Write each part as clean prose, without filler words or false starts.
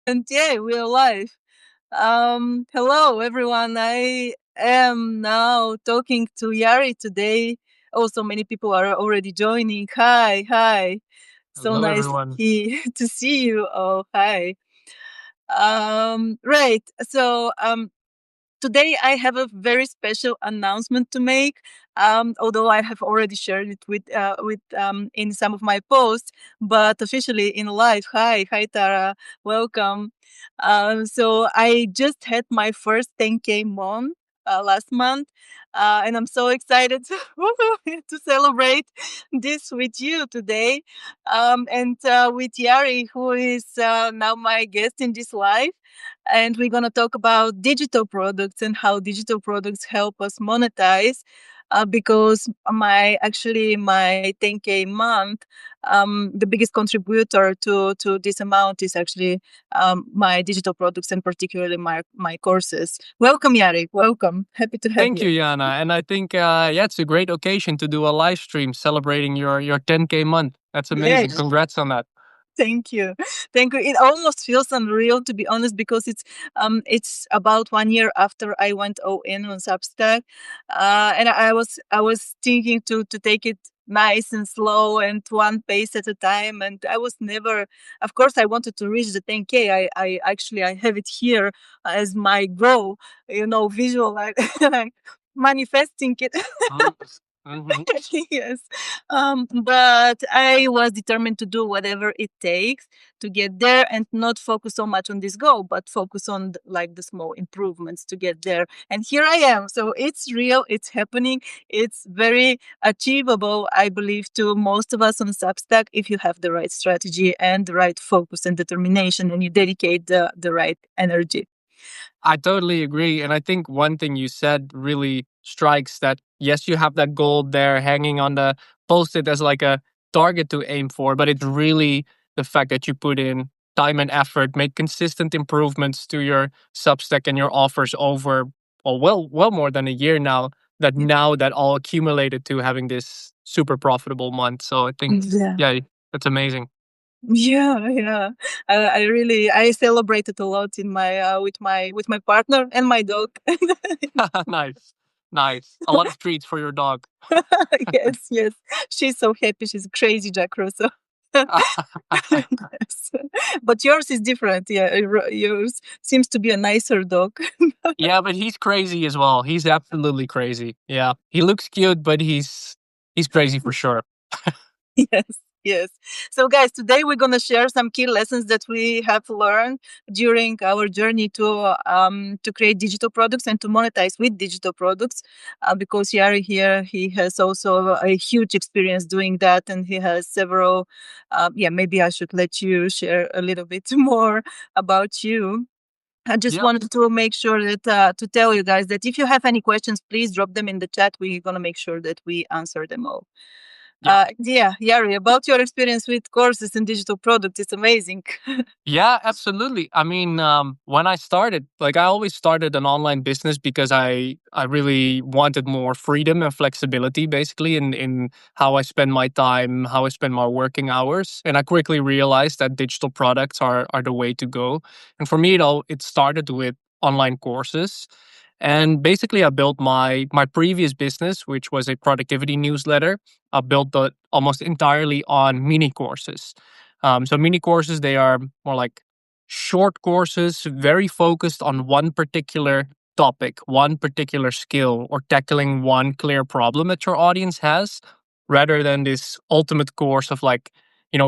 And yeah, we're live. Hello everyone. I am now talking to Jari today. Also, many people are already joining. Hi, hi. So Hello, nice everyone. to see you. Oh, hi. Right. Today I have a very special announcement to make. Although I have already shared it with in some of my posts, but officially in live. Hi, hi Tara, welcome. So I just had my first 10K month last month, and I'm so excited to celebrate this with you today, and with Yari, who is now my guest in this live, and we're going to talk about digital products and how digital products help us monetize. Because my 10K month, the biggest contributor to this amount is actually my digital products, and particularly my courses. Welcome, Yari. Welcome. Happy to have Thank you. you, Yana. And I think, yeah, it's a great occasion to do a live stream celebrating your 10K month. That's amazing. Yes. Congrats on that. Thank you. Thank you. It almost feels unreal, to be honest, because it's about 1 year after I went all in on Substack. And I was thinking to take it nice and slow and one pace at a time. And I was never, of course, I wanted to reach the 10K. I have it here as my goal, visual, like, like manifesting it. Mm-hmm. Yes. But I was determined to do whatever it takes to get there and not focus so much on this goal, but focus on like the small improvements to get there. And here I am. So it's real, it's happening, it's very achievable, I believe, to most of us on Substack if you have the right strategy and the right focus and determination and you dedicate the right energy. I totally agree. And I think one thing you said really strikes that, yes, you have that goal there hanging on the post it as like a target to aim for, but it's really the fact that you put in time and effort, make consistent improvements to your Substack and your offers over, well more than a year now, now that all accumulated to having this super profitable month. So I think, Yeah. yeah, that's amazing. Yeah, yeah. I really I celebrated a lot in my with my partner and my dog. Nice. Nice. A lot of treats for your dog. Yes, yes. She's so happy. She's a crazy Jack Russell. Yes. But yours is different. Yeah, yours seems to be a nicer dog. Yeah, but he's crazy as well. He's absolutely crazy. Yeah. He looks cute, but he's crazy for sure. Yes, yes. So, guys, today we're going to share some key lessons that we have learned during our journey to create digital products and to monetize with digital products. Because Yari here, he has also a huge experience doing that, and he has several. Yeah, maybe I should let you share a little bit more about you. I just Yeah. wanted to make sure that to tell you guys that if you have any questions, please drop them in the chat. We're gonna make sure that we answer them all. Yeah. Yeah, Yari, about your experience with courses and digital products, it's amazing. Yeah, absolutely. I mean, when I started, like I always started an online business because I really wanted more freedom and flexibility, basically, in how I spend my time, how I spend my working hours. And I quickly realized that digital products are the way to go. And for me, it started with online courses. And basically, I built my previous business, which was a productivity newsletter. I built that almost entirely on mini courses. So mini courses, they are more like short courses, very focused on one particular topic, one particular skill, or tackling one clear problem that your audience has, rather than this ultimate course of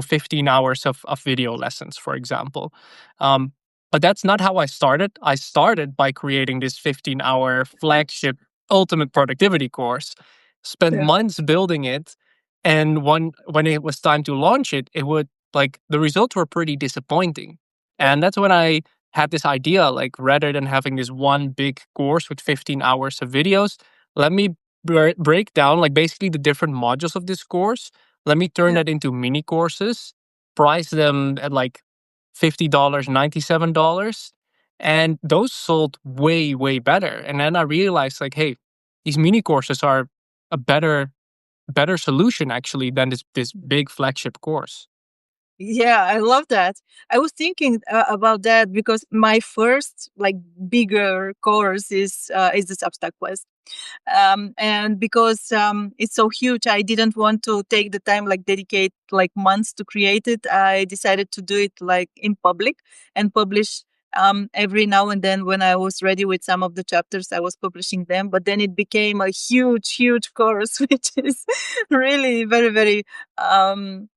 15 hours of video lessons, for example. But that's not how I started. I started by creating this 15-hour flagship ultimate productivity course, spent Yeah. months building it. And when it was time to launch it, the results were pretty disappointing. And that's when I had this idea, like rather than having this one big course with 15 hours of videos, let me break down like basically the different modules of this course. Let me turn Yeah. that into mini courses, price them at like $50, $97. And those sold way, way better. And then I realized like, hey, these mini courses are a better solution actually than this big flagship course. Yeah, I love that. I was thinking about that because my first like bigger course is the Substack quest. And because it's so huge, I didn't want to take the time, like dedicate like months to create it. I decided to do it like in public and publish every now and then. When I was ready with some of the chapters, I was publishing them, but then it became a huge course, which is really um,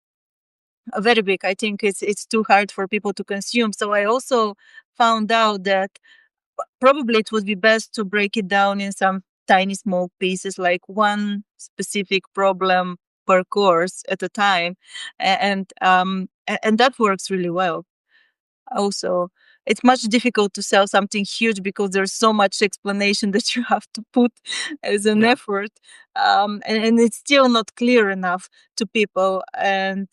very big. I think it's too hard for people to consume. So I also found out that probably it would be best to break it down in some tiny small pieces, like one specific problem per course at a time, and that works really well. Also, it's much difficult to sell something huge because there's so much explanation that you have to put as an Yeah. effort, and it's still not clear enough to people. And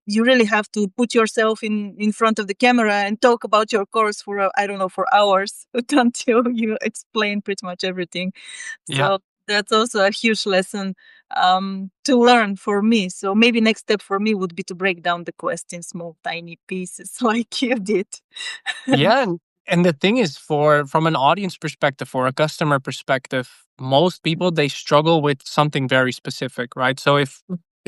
you really have to put yourself in front of the camera and talk about your course for I don't know, for hours until you explain pretty much everything. Yeah. So that's also a huge lesson to learn for me. So maybe next step for me would be to break down the quest in small, tiny pieces, like you did. Yeah, and the thing is, for from an audience perspective, for a customer perspective, most people they struggle with something very specific, right? So if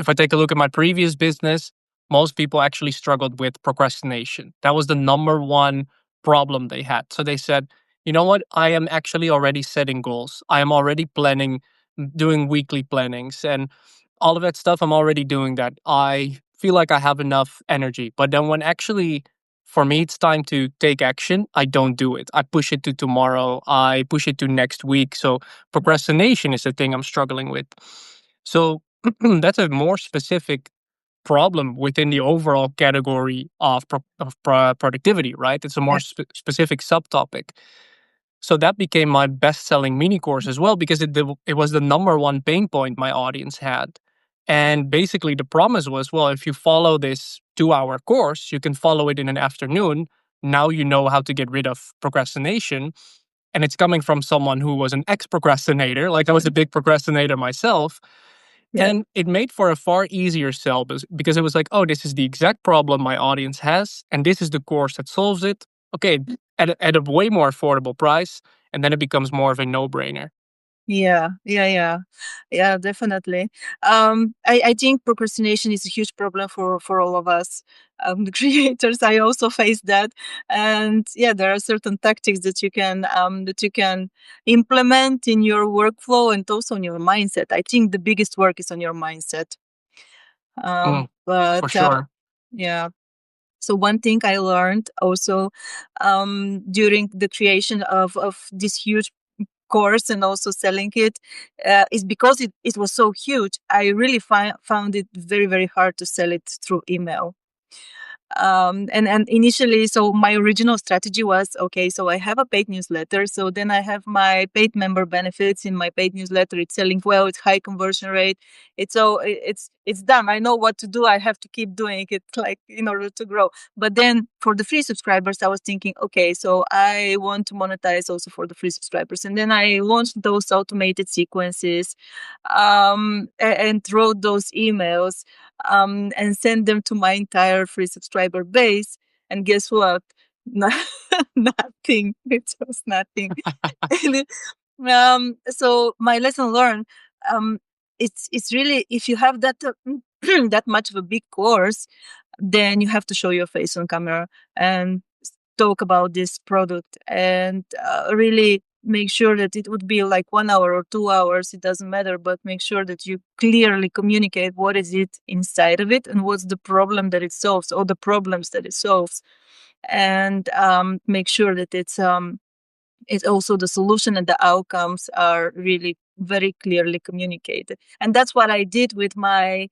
I take a look at my previous business, most people actually struggled with procrastination. That was the number one problem they had. So they said, you know what, I am actually already setting goals. I am already planning, doing weekly plannings, and all of that stuff. I'm already doing that. I feel like I have enough energy, but then when actually for me, it's time to take action. I don't do it. I push it to tomorrow. I push it to next week. So procrastination is the thing I'm struggling with. So that's a more specific problem within the overall category of, productivity, right? It's a more Yeah. specific subtopic. So that became my best-selling mini course as well because it was the number one pain point my audience had. And basically the promise was, well, if you follow this 2-hour course, you can follow it in an afternoon. Now you know how to get rid of procrastination. And it's coming from someone who was an ex-procrastinator. Like I was a big procrastinator myself. Yeah. And it made for a far easier sell because it was like, oh, this is the exact problem my audience has, and this is the course that solves it. Okay, at a way more affordable price, and then it becomes more of a no brainer. Yeah, definitely. I think procrastination is a huge problem for all of us, the creators. I also face that, and yeah, there are certain tactics that you can implement in your workflow and also in your mindset. I think the biggest work is on your mindset. Mm, for But sure. yeah. So one thing I learned also during the creation of this huge course and also selling it is because it was so huge. I really found it very hard to sell it through email. And initially, so my original strategy was, okay, so I have a paid newsletter, so then I have my paid member benefits. In my paid newsletter, it's selling well, it's high conversion rate, it's done. I know what to do. I have to keep doing it, like, in order to grow. But then for the free subscribers, I was thinking, okay, so I want to monetize also for the free subscribers. And then I launched those automated sequences, and wrote those emails, and send them to my entire free subscriber base. And guess what? No, nothing. It was nothing. And so my lesson learned, um, it's really, if you have that that much of a big course, then you have to show your face on camera and talk about this product, and really make sure that it would be like 1 hour or 2 hours, it doesn't matter, but make sure that you clearly communicate what is it inside of it and what's the problem that it solves, or the problems that it solves, and make sure that it's also the solution and the outcomes are really very clearly communicated. And that's what I did with my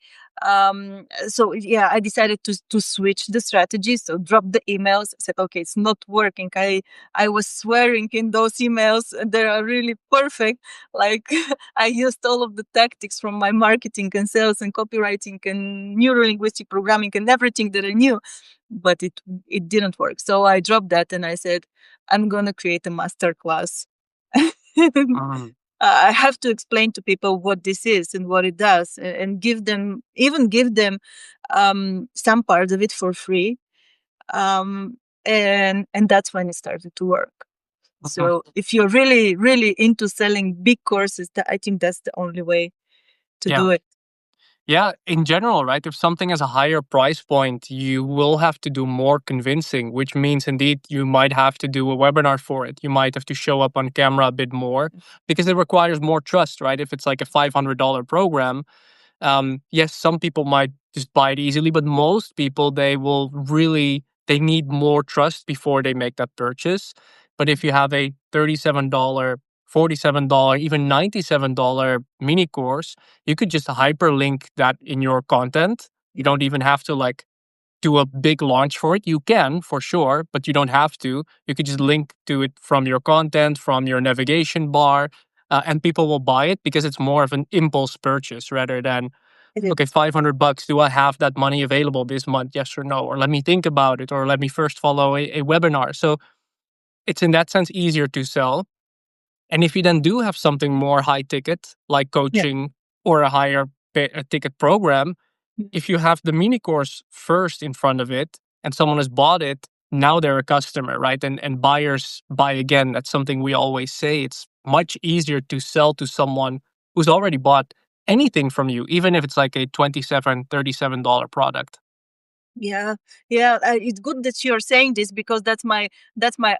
so yeah, I decided to switch the strategy. So drop the emails, said, okay, it's not working. I was swearing in those emails, they are really perfect, like I used all of the tactics from my marketing and sales and copywriting and neuro linguistic programming and everything that I knew, but it didn't work. So I dropped that and I said, I'm gonna create a master class. Mm. I have to explain to people what this is and what it does, and give them some parts of it for free. And that's when it started to work. Mhm. So if you're really, really into selling big courses, I think that's the only way to Yeah. do it. Yeah, in general, right? If something has a higher price point, you will have to do more convincing, which means indeed you might have to do a webinar for it. You might have to show up on camera a bit more because it requires more trust, right? If it's like a $500 program, yes, some people might just buy it easily, but most people they need more trust before they make that purchase. But if you have a $37, $47, even $97 mini course, you could just hyperlink that in your content. You don't even have to like do a big launch for it. You can for sure, but you don't have to. You could just link to it from your content, from your navigation bar, and people will buy it because it's more of an impulse purchase rather than, It is. okay, $500. Do I have that money available this month? Yes or no? Or let me think about it, or let me first follow a webinar. So it's in that sense easier to sell. And if you then do have something more high ticket, like Yeah. coaching or a higher ticket program, Mm. if you have the mini course first in front of it and someone has bought it, now they're a customer, right? And buyers buy again. That's something we always say. It's much easier to sell to someone who's already bought anything from you, even if it's like a $27, $37 product. Yeah, yeah. It's good that you're saying this because that's my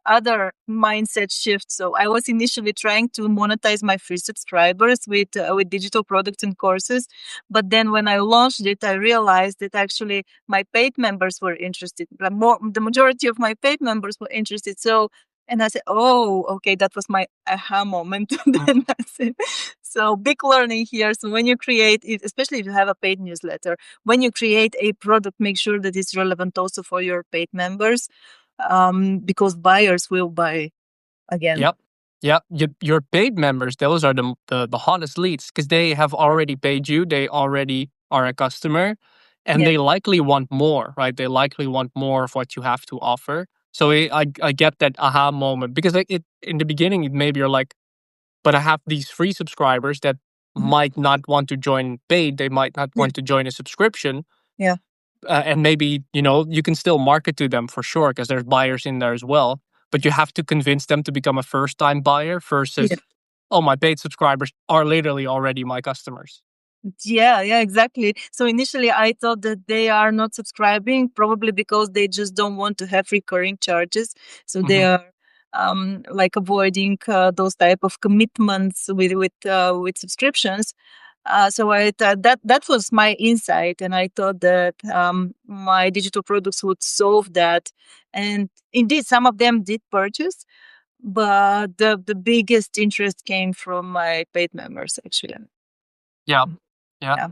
other mindset shift. So I was initially trying to monetize my free subscribers with digital products and courses, but then when I launched it, I realized that actually my paid members were interested. The majority of my paid members were interested. So. And I said, "Oh, okay, that was my aha moment." Mm. Then I said, "So big learning here." So when you create, especially if you have a paid newsletter, when you create a product, make sure that it's relevant also for your paid members, because buyers will buy again. Yep. Yep. Your paid members, those are the hottest leads because they have already paid you. They already are a customer and Yeah. they likely want more, right? They likely want more of what you have to offer. So I get that aha moment because like it in the beginning, maybe you're like, but I have these free subscribers that Mhm. might not want to join paid. They might not Yeah. want to join a subscription. Yeah. And maybe, you can still market to them for sure because there's buyers in there as well. But you have to convince them to become a first time buyer Yeah. versus, oh, my paid subscribers are literally already my customers. Yeah, yeah, exactly. So initially I thought that they are not subscribing probably because they just don't want to have recurring charges. So they Hmm. are like avoiding those type of commitments with subscriptions. So I thought that was my insight, and I thought that my digital products would solve that. And indeed, some of them did purchase, but the biggest interest came from my paid members, actually. Yeah. Yeah. Yeah,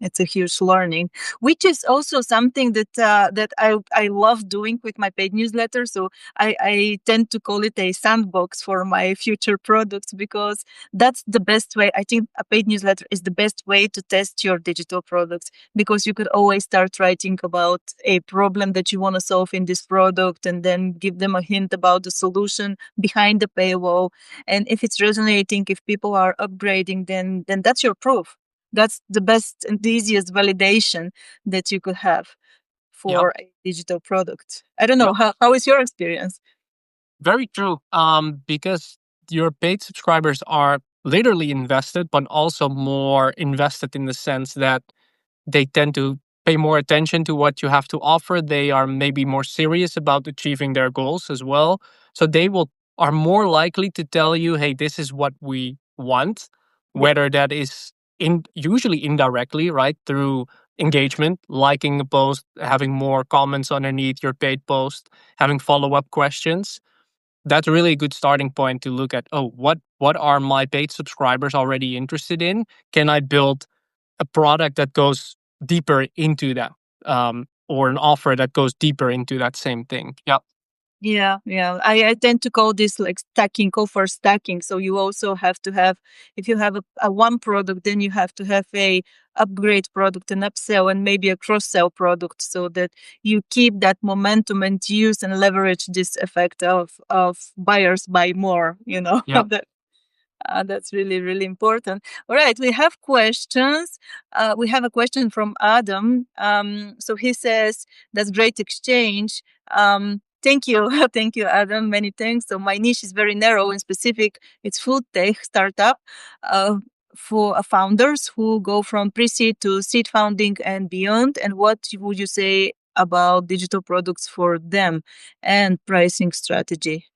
it's a huge learning, which is also something that I love doing with my paid newsletter. So I tend to call it a sandbox for my future products because that's the best way. I think a paid newsletter is the best way to test your digital products because you could always start writing about a problem that you want to solve in this product and then give them a hint about the solution behind the paywall. And if it's resonating, if people are upgrading, then that's your proof. That's the best and the easiest validation that you could have Yeah. for a digital product. I don't know, Yeah. how is your experience? Very true. Because your paid subscribers are literally invested, but also more invested in the sense that they tend to pay more attention to what you have to offer. They are maybe more serious about achieving their goals as well. So they will are more likely to tell you, "Hey, this is what we want," Yeah. whether that is in usually indirectly, right, through engagement, liking a post, having more comments underneath your paid post, having follow-up questions. That's really a good starting point to look at, oh, what are my paid subscribers already interested in? Can I build a product that goes deeper into that, or an offer that goes deeper into that same thing. Yeah. Yeah, yeah. I tend to call this like stacking, offer stacking. So you also have to have, if you have a one product, then you have to have a upgrade product, an upsell, and maybe a cross sell product, so that you keep that momentum and use and leverage this effect of buyers buy more. Yeah. That That's really, really important. All right, we have questions. We have a question from Adam. So he says, that's great exchange. Thank you. Thank you, Adam. Many thanks. So my niche is very narrow and specific. It's food tech startup for founders who go from pre-seed to seed founding and beyond. And what would you say about digital products for them and pricing strategy?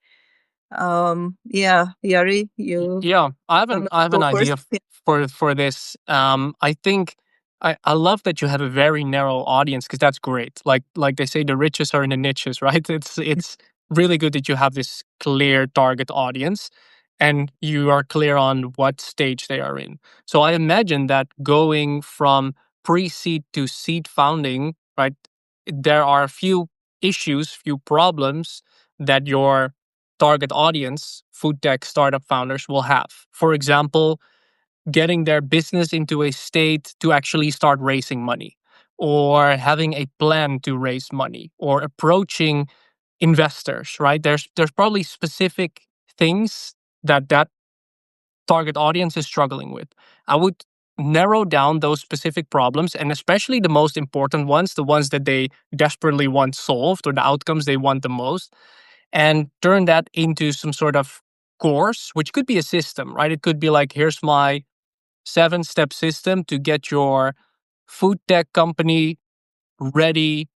Yeah, Yari, you Yeah, I have an go idea first. Yeah. for this. I think I love that you have a very narrow audience because that's great. Like they say, the riches are in the niches, right? It's really good that you have this clear target audience, and you are clear on what stage they are in. So I imagine that going from pre-seed to seed founding, right? There are a few issues, few problems that your target audience, food tech startup founders, will have. For example, getting their business into a state to actually start raising money, or having a plan to raise money, or approaching investors, right? There's probably specific things that target audience is struggling with. I would narrow down those specific problems, and especially the most important ones, the ones that they desperately want solved or the outcomes they want the most, and turn that into some sort of course, which could be a system, right? It could be like, here's my 7-step system to get your food tech company ready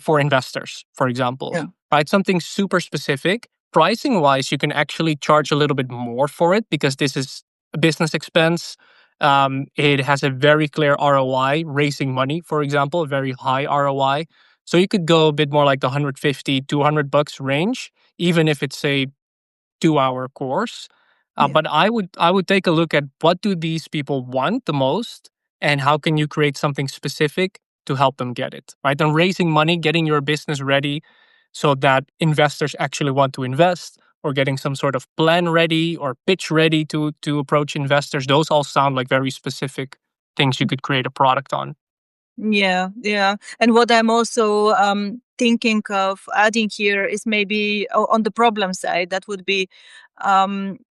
for investors, for example, Yeah. right? Something super specific. Pricing wise, you can actually charge a little bit more for it because this is a business expense. It has a very clear ROI, raising money, for example, a very high ROI. So you could go a bit more like the 150, $200 range, even if it's a 2-hour course. Yeah. But I would take a look at what do these people want the most, and how can you create something specific to help them get it, right? And raising money, getting your business ready so that investors actually want to invest, or getting some sort of plan ready or pitch ready to approach investors. Those all sound like very specific things you could create a product on. Yeah, yeah. And what I'm also thinking of adding here is maybe on the problem side, that would be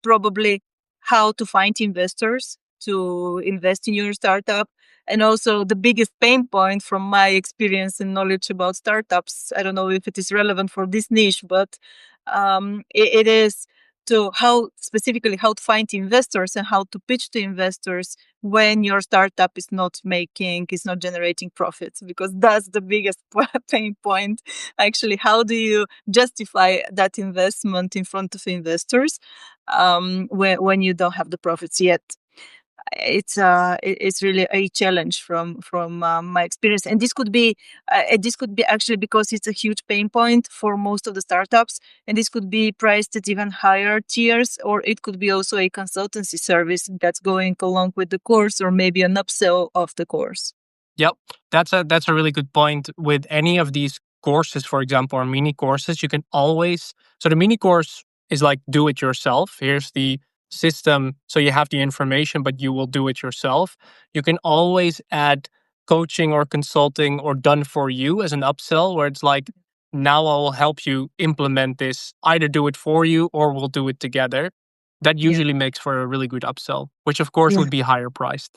probably how to find investors to invest in your startup. And also the biggest pain point from my experience and knowledge about startups, I don't know if it is relevant for this niche, but it is to how specifically how to find investors and how to pitch to investors when your startup is not generating profits, because that's the biggest pain point. Actually, how do you justify that investment in front of investors when you don't have the profits yet? It's really a challenge from my experience, and this could be actually because it's a huge pain point for most of the startups, and this could be priced at even higher tiers, or it could be also a consultancy service that's going along with the course, or maybe an upsell of the course. Yep, that's a really good point. With any of these courses, for example, or mini courses, you can always, so the mini course is like do it yourself. Here's the system, so you have the information, but you will do it yourself. You can always add coaching or consulting or done for you as an upsell, where it's like, now I will help you implement this. Either do it for you or we'll do it together. That Yeah. usually makes for a really good upsell, which of course Yeah. would be higher priced.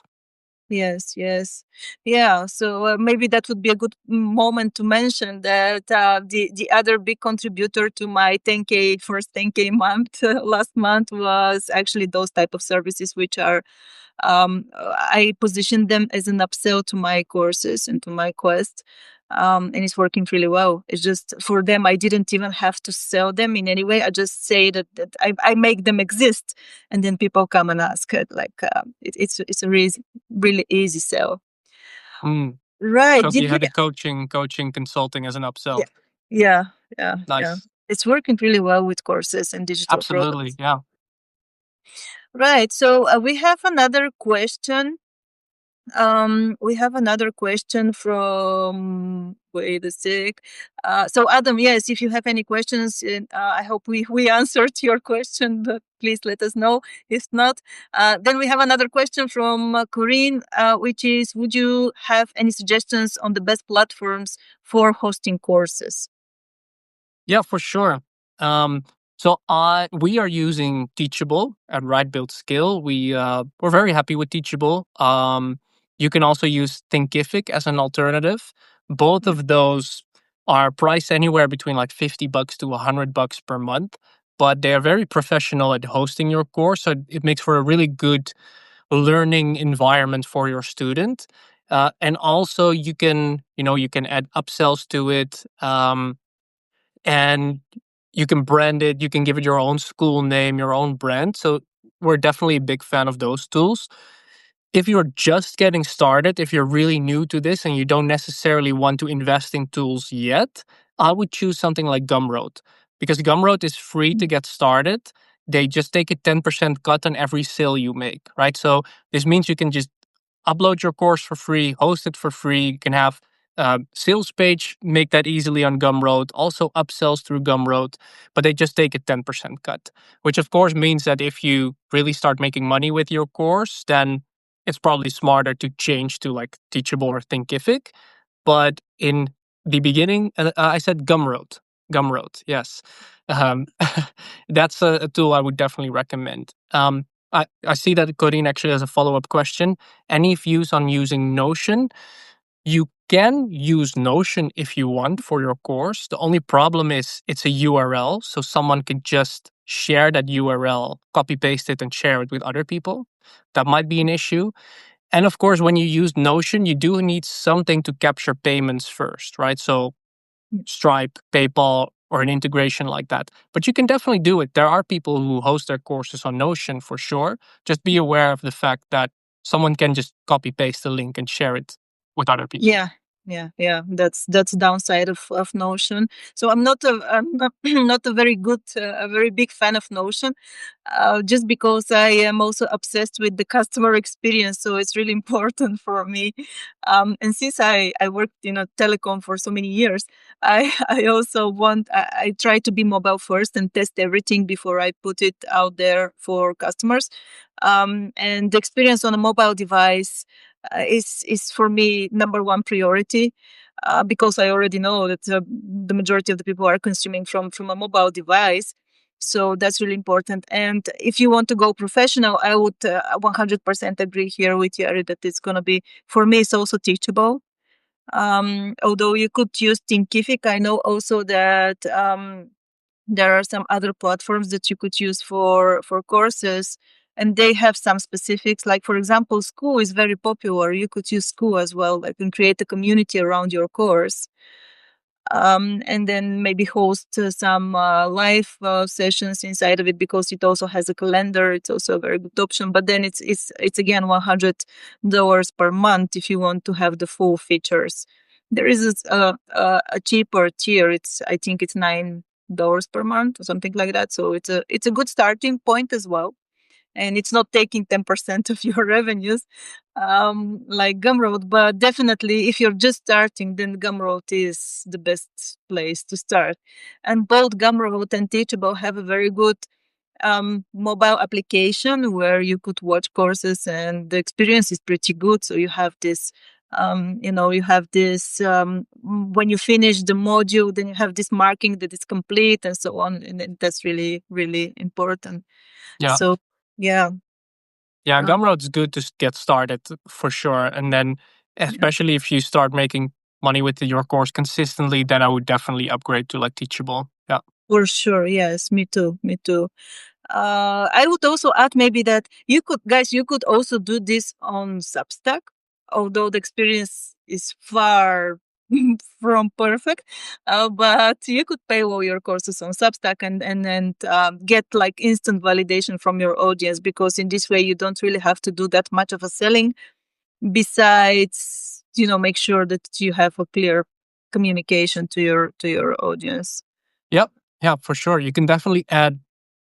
Yes, yes. Yeah, so maybe that would be a good moment to mention that the other big contributor to my 10K, first 10K month last month was actually those type of services, which are I position them as an upsell to my courses and to my quest. And it's working really well. It's just for them, I didn't even have to sell them in any way. I just say that I make them exist, and then people come and ask it. Like it's a really easy sell. Mm. Right? So Did you we? had the coaching, consulting as an Yeah, upsell. yeah, yeah, yeah. Nice. It's working really well with courses and digital Absolutely. products. Yeah. Right. So we have another question. We have another question from, wait a sec. So Adam, yes, if you have any questions, I hope we answered your question, but please let us know. If not, then we have another question from Corinne, which is, would you have any suggestions on the best platforms for hosting courses? Yeah, for sure. Um, So we are using Teachable at Right Build Skill. We're very happy with Teachable. You can also use Thinkific as an alternative. Both Yeah. of those are priced anywhere between like $50 to $100 per month, but they are very professional at hosting your course. So it makes for a really good learning environment for your student. And also you can add upsells to it. And you can brand it, you can give it your own school name, your own brand. So we're definitely a big fan of those tools. If you're just getting started, if you're really new to this and you don't necessarily want to invest in tools yet, I would choose something like Gumroad, because Gumroad is free to get started. They just take a 10% cut on every sale you make, right? So this means you can just upload your course for free, host it for free. You can have sales page, make that easily on Gumroad, also upsells through Gumroad, but they just take a 10% cut, which of course means that if you really start making money with your course, then it's probably smarter to change to like Teachable or Thinkific. But in the beginning, I said Gumroad. Gumroad, yes. Um, that's a tool I would definitely recommend. I see that Corinne actually has a follow up question. Any views on using Notion? You can use Notion if you want for your course. The only problem is it's a URL, so someone can just share that URL, copy paste it, and share it with other people. That might be an issue. And of course, when you use Notion, you do need something to capture payments first, right? So Stripe, PayPal, or an integration like that. But you can definitely do it. There are people who host their courses on Notion for sure. Just be aware of the fact that someone can just copy paste the link and share it with other people. Yeah, yeah. That's downside of Notion. So I'm not, not a very good, a very big fan of Notion, just because I am also obsessed with the customer experience. So it's really important for me. And since I worked in a telecom for so many years, I also I try to be mobile first and test everything before I put it out there for customers. And the experience on a mobile device is for me number one priority, because I already know that the majority of the people are consuming from a mobile device. So that's really important. And if you want to go professional, I would 100% agree here with Jari that it's going to be, for me, it's also Teachable. Although you could use Thinkific, I know also that there are some other platforms that you could use for courses, and they have some specifics. Like for example, School is very popular. You could use School as well, like, and create a community around your course. And then maybe host some live sessions inside of it, because it also has a calendar. It's also a very good option. But then it's again $100 per month if you want to have the full features. There is a cheaper tier. I think it's $9 per month or something like that. So it's a good starting point as well, and it's not taking 10% of your revenues, like Gumroad. But definitely, if you're just starting, then Gumroad is the best place to start. And both Gumroad and Teachable have a very good mobile application where you could watch courses, and the experience is pretty good. So you have this. When you finish the module, then you have this marking that it's complete and so on. And that's really, really important. Yeah. So, yeah. Yeah, Uh, Gumroad's good to get started for sure. And then, yeah, especially if you start making money with your course consistently, then I would definitely upgrade to like Teachable. Yeah. for sure. Yes, me too. Me too. I would also add maybe that you could also do this on Substack, although the experience is far from perfect. But you could pay all your courses on Substack and get like instant validation from your audience, because in this way you don't really have to do that much of a selling. Besides, make sure that you have a clear communication to your audience. Yep. Yeah, for sure. You can definitely add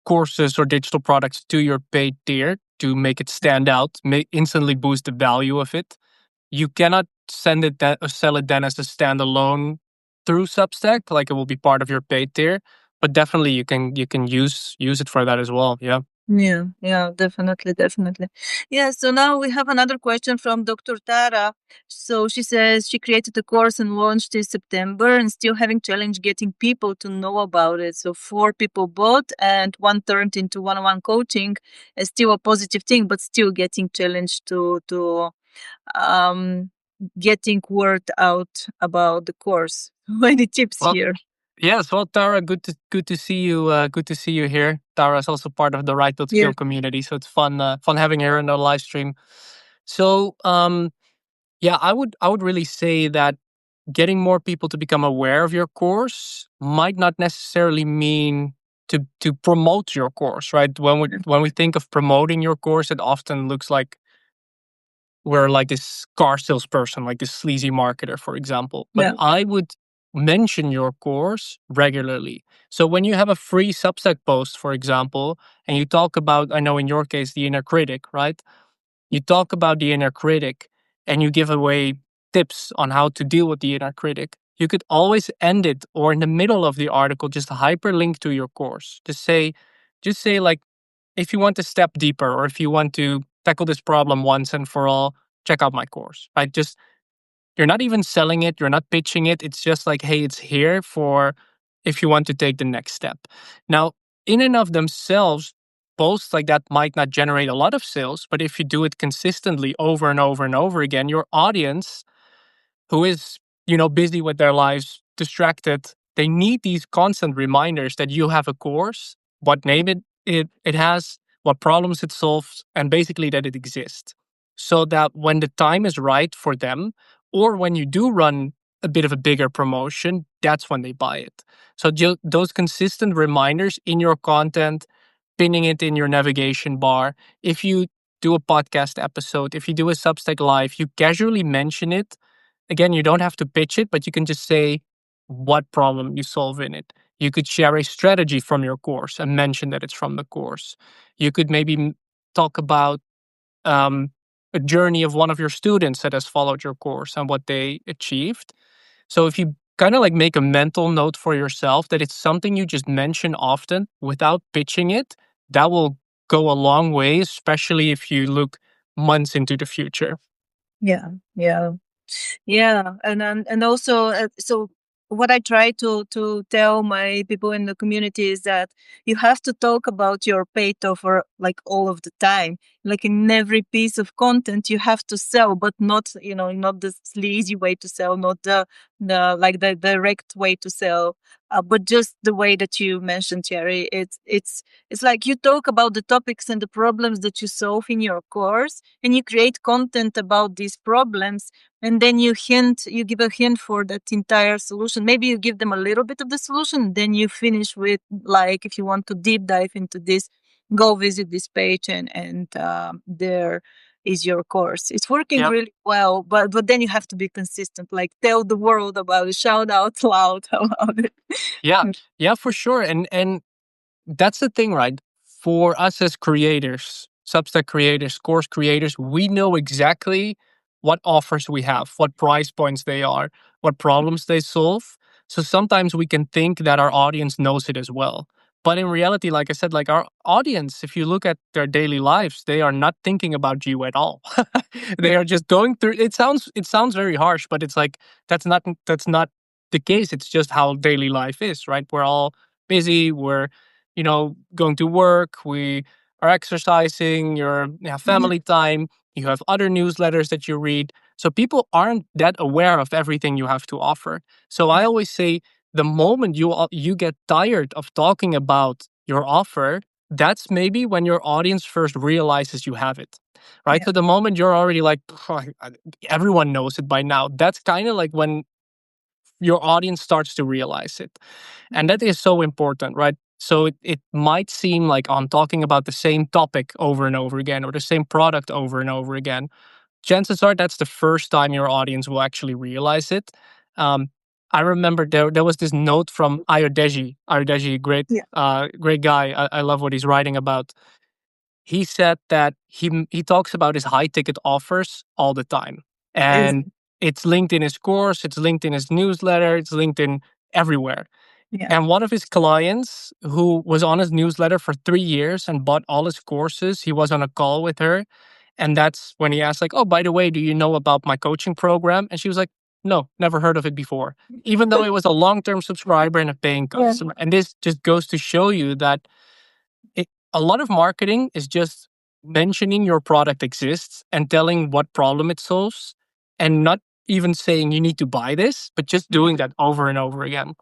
courses or digital products to your paid tier to make it stand out, instantly boost the value of it. You cannot sell it then as a standalone through Substack, like it will be part of your paid tier. But definitely you can use it for that as well. Yeah. Yeah, yeah, definitely, definitely. Yeah, so now we have another question from Dr. Tara. So she says she created a course and launched in September and still having challenge getting people to know about it. So four people bought and one turned into one-on-one coaching. It's still a positive thing, but still getting challenged to um getting word out about the course. Any tips Well, here? yes, well, Tara, good to see you. Good to see you here. Tara is also part of the Right to Yeah, Skill community, so it's fun having her in the live stream. So, yeah, I would really say that getting more people to become aware of your course might not necessarily mean to promote your course, right? When we think of promoting your course, it often looks like we're like this car salesperson, like this sleazy marketer, for example. But yeah, I would mention your course regularly. So when you have a free Substack post, for example, and you talk about, I know in your case, the inner critic, right? You talk about the inner critic and you give away tips on how to deal with the inner critic. You could always end it or in the middle of the article, just hyperlink to your course. Just say like, if you want to step deeper or if you want to tackle this problem once and for all, check out my course. Right? Just you're not even selling it, you're not pitching it. It's just like, hey, it's here for if you want to take the next step. Now, in and of themselves, posts like that might not generate a lot of sales, but if you do it consistently over and over and over again, your audience who is, busy with their lives, distracted, they need these constant reminders that you have a course, what name it has, what problems it solves, and basically that it exists. So that when the time is right for them, or when you do run a bit of a bigger promotion, that's when they buy it. So those consistent reminders in your content, pinning it in your navigation bar. If you do a podcast episode, if you do a Substack live, you casually mention it. Again, you don't have to pitch it, but you can just say what problem you solve in it. You could share a strategy from your course and mention that it's from the course. You could maybe talk about um, a journey of one of your students that has followed your course and what they achieved. So if you kind of like make a mental note for yourself that it's something you just mention often without pitching it, that will go a long way, especially if you look months into the future. yeah, yeah. Yeah, and also, so what I try to tell my people in the community is that you have to talk about your paid offer like all of the time. Like in every piece of content, you have to sell, but not not the sleazy way to sell, not the like the direct way to sell, but just the way that you mentioned, Jerry. It's like you talk about the topics and the problems that you solve in your course, and you create content about these problems, and then you give a hint for that entire solution. Maybe you give them a little bit of the solution, then you finish with, like, if you want to deep dive into this, go visit this page, and there is your course. It's working Yep. really well, but then you have to be consistent, like tell the world about it, shout out loud about it. Yeah. Yeah, for sure. And that's the thing, right? For us as creators, Substack creators, course creators, we know exactly what offers we have, what price points they are, what problems they solve. So sometimes we can think that our audience knows it as well. But in reality, like I said, like our audience, if you look at their daily lives, they are not thinking about you at all. They Yeah, are just going through it sounds very harsh, but it's like that's not the case. It's just how daily life is, right? We're all busy, we're going to work, we are exercising, you have yeah, family time, you have other newsletters that you read. So people aren't that aware of everything you have to offer. So I yeah, always say the moment you get tired of talking about your offer, that's maybe when your audience first realizes you have it. Right? yeah, So the moment you're already like, everyone knows it by now, that's kind of like when your audience starts to realize it. And that is so important, right? So it might seem like I'm talking about the same topic over and over again or the same product over and over again. Chances are that's the first time your audience will actually realize it. Um, I remember there was this note from Ayodeji. Ayodeji, yeah. great guy. I love what he's writing about. He said that he talks about his high ticket offers all the time, Is and it's linked in his course, it's linked in his newsletter, it's linked in everywhere. Yeah. And one of his clients, who was on his newsletter for 3 years and bought all his courses, he was on a call with her. And that's when he asked, like, oh, by the way, do you know about my coaching program? And she was like, no, never heard of it before, even though it was a long term subscriber and a paying Yeah. customer. And this just goes to show you that a lot of marketing is just mentioning your product exists and telling what problem it solves, and not even saying you need to buy this, but just doing that over and over again.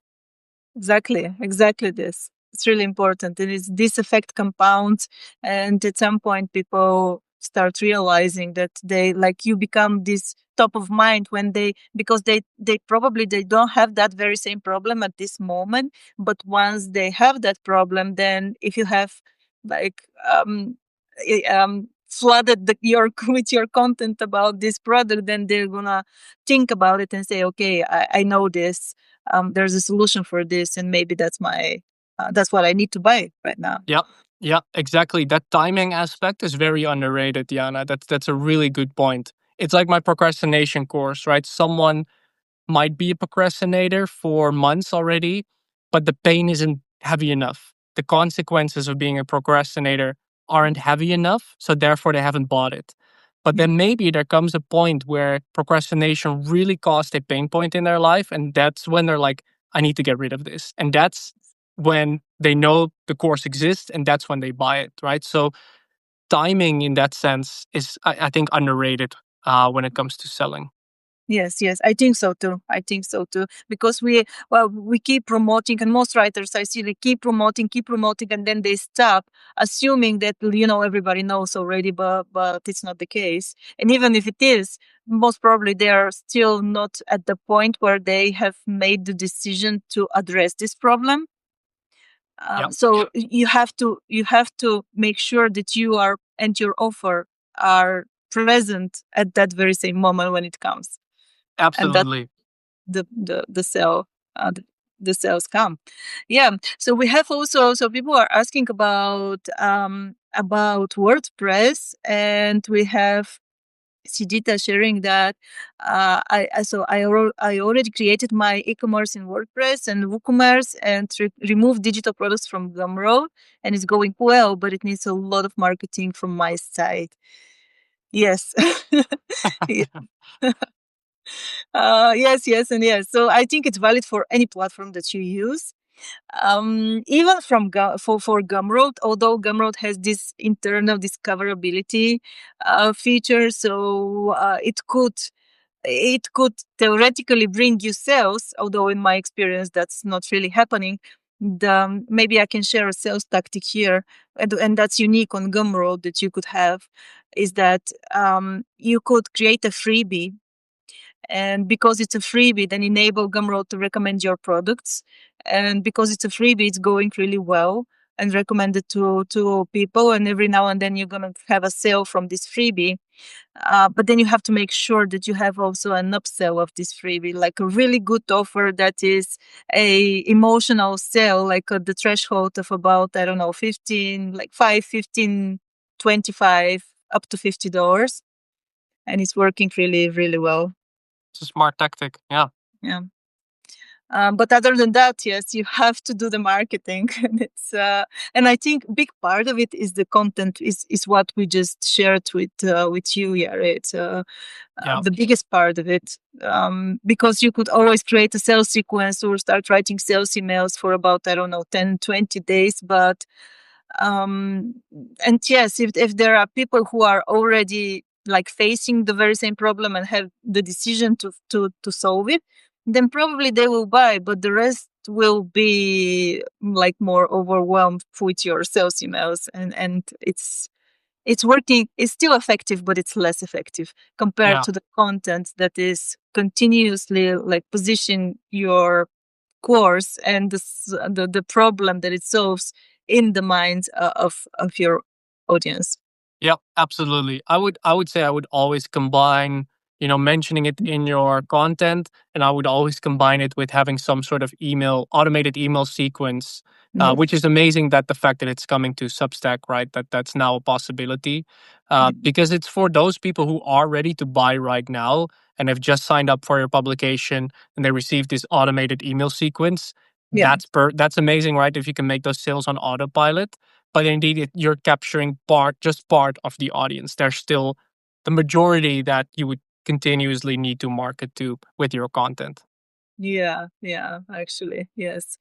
Exactly this. It's really important. And it's this effect compounds. And at some point, people start realizing that they, like, you become this top of mind when because they probably they don't have that very same problem at this moment. But once they have that problem, then if you have like, flooded your with your content about this product, then they're gonna think about it and say, okay, I know this, there's a solution for this, and maybe that's what I need to buy right now. Yep. Yeah, exactly. That timing aspect is very underrated, Yana. That's a really good point. It's like my procrastination course, right? Someone might be a procrastinator for months already, but the pain isn't heavy enough. The consequences of being a procrastinator aren't heavy enough, so therefore they haven't bought it. But Yeah. then maybe there comes a point where procrastination really caused a pain point in their life, and that's when they're like, I need to get rid of this. And that's when they know the course exists, and that's when they buy it, right? So timing in that sense is, I think, underrated when it comes to selling. Yes, I think so too. I think so too. Because we keep promoting, and most writers I see, they keep promoting, and then they stop, assuming that everybody knows already, but it's not the case. And even if it is, most probably they are still not at the point where they have made the decision to address this problem. Yep, So you have to make sure that you are and your offer are present at that very same moment when it comes, and that absolutely. the sale the sales come. Yeah. So we have also, so people are asking about WordPress, and we have Sidita sharing that I already created my e-commerce in WordPress and WooCommerce, and removed digital products from Gumroad, and it's going well, but it needs a lot of marketing from my side. Yes. Yeah. Yes, and yes. So I think it's valid for any platform that you use. Even for Gumroad, although Gumroad has this internal discoverability feature, so it could theoretically bring you sales, although in my experience that's not really happening. Maybe I can share a sales tactic here, and that's unique on Gumroad that you could have, is that you could create a freebie, and because it's a freebie, then enable Gumroad to recommend your products. And because it's a freebie, it's going really well and recommended to people. And every now and then you're gonna have a sale from this freebie. But then you have to make sure that you have also an upsell of this freebie, like a really good offer that is a emotional sale, like the threshold of about, I don't know, 15, like 5, 15, 25, up to $50. And it's working really, really well. It's a smart tactic. Yeah. Yeah. But other than that, yes, you have to do the marketing, and I think big part of it is the content, is what we just shared with you, Jari. It's Yeah. the biggest part of it, because you could always create a sales sequence or start writing sales emails for about, I don't know, 10, 20 days, but um and yes, if there are people who are already like facing the very same problem and have the decision to solve it, then probably they will buy, but the rest will be like more overwhelmed with your sales emails, and it's working, it's still effective, but it's less effective compared Yeah. to the content that is continuously like position your course and the problem that it solves in the minds of your audience. Yep, absolutely. I would say I would always combine, mentioning it in your content, and I would always combine it with having some sort of automated email sequence, Yes. which is amazing that the fact that it's coming to Substack, right? That's now a possibility, because it's for those people who are ready to buy right now and have just signed up for your publication and they receive this automated email sequence. Yeah. That's amazing, right? If you can make those sales on autopilot, but indeed you're capturing just part of the audience. There's still the majority that you would continuously need to market to with your content. Yeah, yeah, actually, yes.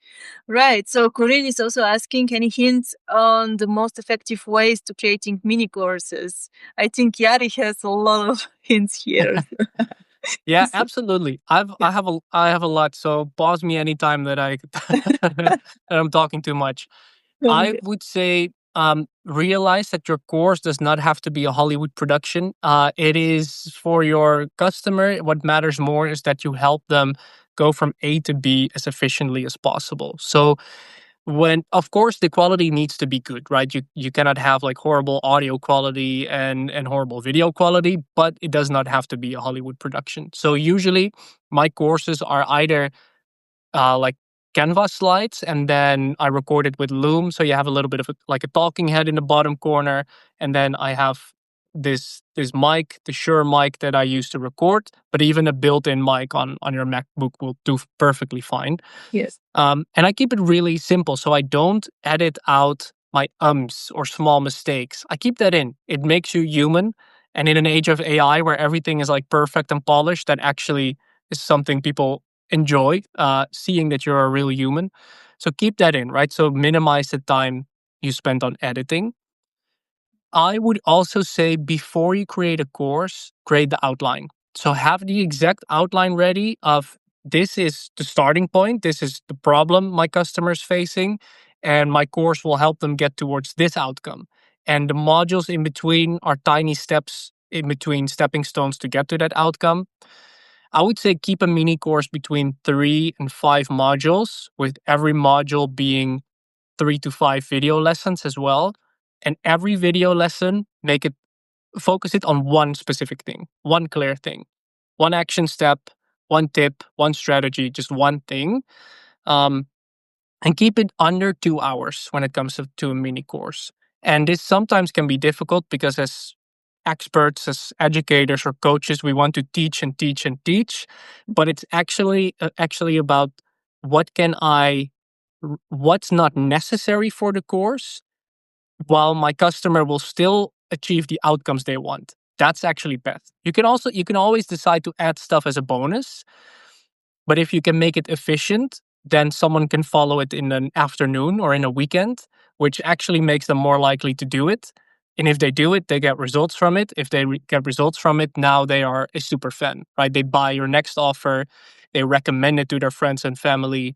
Right. So Corinne is also asking any hints on the most effective ways to creating mini courses. I think Yari has a lot of hints here. Yeah, So, absolutely. yeah. I have a lot. So pause me anytime that that I'm talking too much. I Okay. would say realize that your course does not have to be a Hollywood production. It is for your customer. What matters more is that you help them go from A to B as efficiently as possible. So when of course the quality needs to be good, right? You cannot have like horrible audio quality and horrible video quality, but it does not have to be a Hollywood production. So usually my courses are either like Canva slides, and then I record it with Loom. So you have a little bit of like a talking head in the bottom corner, and then I have this mic, the Shure mic that I use to record. But even a built-in mic on your MacBook will do perfectly fine. Yes. And I keep it really simple, so I don't edit out my ums or small mistakes. I keep that in. It makes you human. And in an age of AI where everything is like perfect and polished, that actually is something people enjoy, seeing that you're a real human. So keep that in, right? So minimize the time you spend on editing. I would also say before you create a course, create the outline. So have the exact outline ready of this is the starting point, this is the problem my customer is facing, and my course will help them get towards this outcome. And the modules in between are tiny steps in between stepping stones to get to that outcome. I would say keep a mini course between 3 and 5 modules, with every module being 3 to 5 video lessons as well. And every video lesson, focus it on one specific thing, one clear thing, one action step, one tip, one strategy, just one thing. Um, and keep it under 2 hours when it comes to a mini course. And this sometimes can be difficult because as experts, as educators or coaches, we want to teach and teach and teach, but it's actually about what can I what's not necessary for the course while my customer will still achieve the outcomes they want. That's actually best. You can always decide to add stuff as a bonus, but if you can make it efficient, then someone can follow it in an afternoon or in a weekend, which actually makes them more likely to do it. And if they do it, they get results from it. If they get results from it, now they are a super fan, right? They buy your next offer, they recommend it to their friends and family,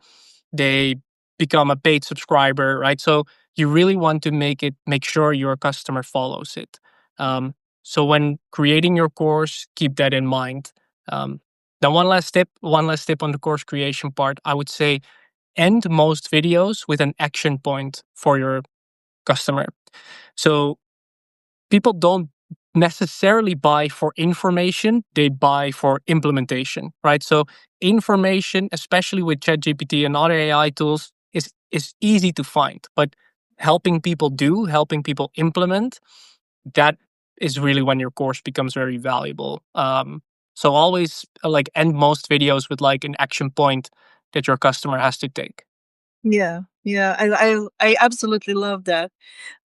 they become a paid subscriber, right? So you really want to make sure your customer follows it. Um, so when creating your course, keep that in mind. Um, then one last tip on the course creation part. I would say end most videos with an action point for your customer. So people don't necessarily buy for information, they buy for implementation, right? So information, especially with ChatGPT and other AI tools, is easy to find, but helping people implement, that is really when your course becomes very valuable. So always like end most videos with like an action point that your customer has to take. Yeah, yeah, I absolutely love that.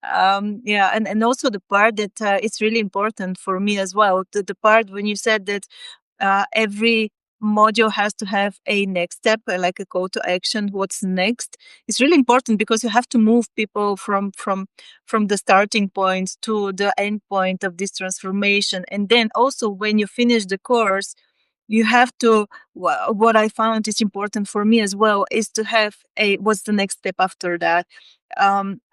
Yeah, and also the part that it's really important for me as well. The part when you said that every module has to have a next step, like a call to action. What's next? It's really important because you have to move people from the starting point to the end point of this transformation, and then also when you finish the course you have to what I found is important for me as well is to have a what's the next step after that.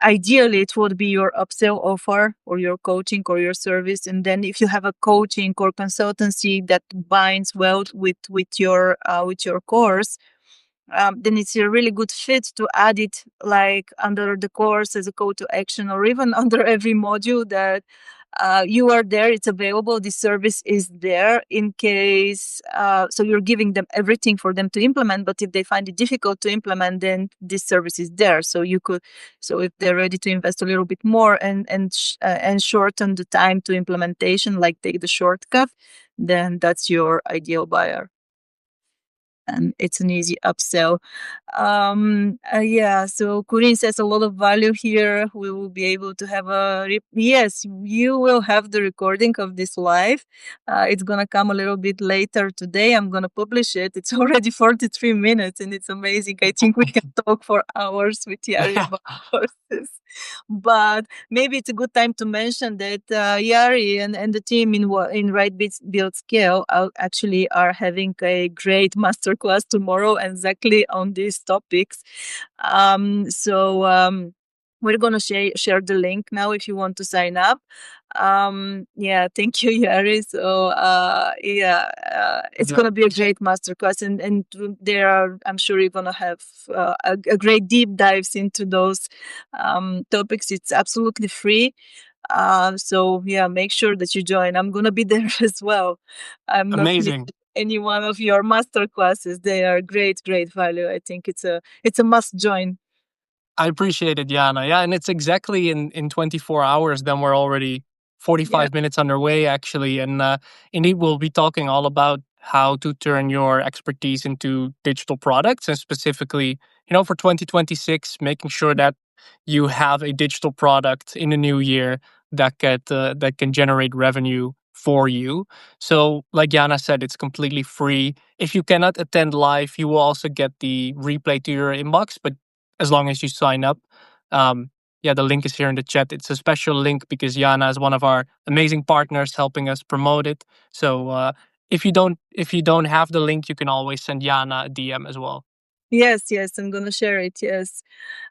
Ideally it would be your upsell offer or your coaching or your service, and then if you have a coaching or consultancy that binds well with your course, then it's a really good fit to add it like under the course as a call to action, or even under every module that you are there, it's available, the service is there in case, so you're giving them everything for them to implement, but if they find it difficult to implement, then this service is there, so you could, so if they're ready to invest a little bit more and shorten the time to implementation, like take the shortcut, then that's your ideal buyer. and it's an easy upsell. Yeah, so Kurin says a lot of value here. We will be able to have yes, you will have the recording of this live. It's gonna come a little bit later today. I'm gonna publish it. It's already 43 minutes and it's amazing. I think we can talk for hours with Yari Yeah, about courses. But maybe it's a good time to mention that Yari and the team in Right Build Scale actually are having a great masterclass tomorrow exactly on these topics. We're gonna share the link now if you want to sign up. Yeah, thank you, Yari. So yeah, it's yeah, gonna be a great masterclass, and there are, I'm sure you're gonna have a great deep dives into those topics. It's absolutely free. So yeah, make sure that you join. I'm gonna be there as well. I'm not amazing. missing any one of your master classes. They are great, great value. I think it's a must join. I appreciate it, Yana. Yeah, and it's exactly in 24 hours. Then we're already Yeah. 45 minutes underway, actually. And indeed, we'll be talking all about how to turn your expertise into digital products, and specifically, for 2026, making sure that you have a digital product in the new year that can generate revenue for you. So, like Yana said, it's completely free. If you cannot attend live, you will also get the replay to your inbox, but as long as you sign up. Um, yeah, the link is here in the chat. It's a special link because Yana is one of our amazing partners helping us promote it. So if you don't have the link, you can always send Yana a DM as well. Yes, yes, I'm gonna share it. Yes.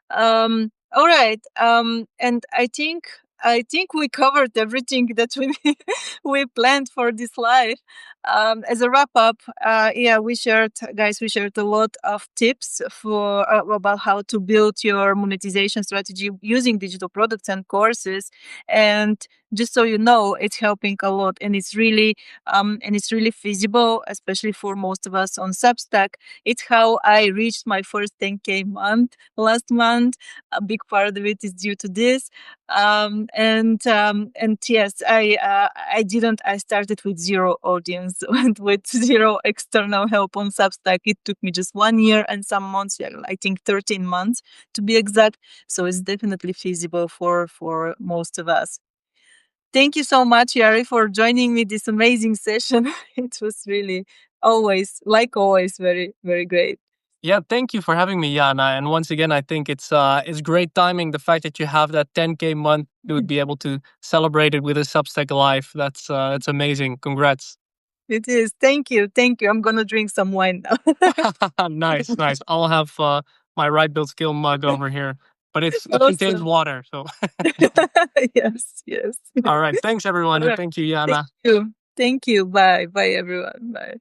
All right. And I think we covered everything that we we planned for this live. As a wrap up, yeah, we shared a lot of tips for about how to build your monetization strategy using digital products and courses. And just so you know, it's helping a lot, and it's really feasible, especially for most of us on Substack. It's how I reached my first 10K month last month. A big part of it is due to this. And yes, I didn't. I started with zero audience and with zero external help on Substack. It took me just 1 year and some months. Yeah, I think 13 months to be exact. So it's definitely feasible for most of us. Thank you so much, Yari, for joining me this amazing session. It was really always, very, very great. Yeah, thank you for having me, Yana. And once again, I think it's great timing. The fact that you have that 10K month to be able to celebrate it with a Substack Live. That's amazing. Congrats. It is. Thank you. Thank you. I'm gonna drink some wine now. Nice, nice. I'll have my right build skill mug over here, but it contains Awesome. water. So, Yes, yes. all right. Thanks, everyone, All and right. thank you, Thank Yana. you. Thank you. Bye. Bye, everyone. Bye.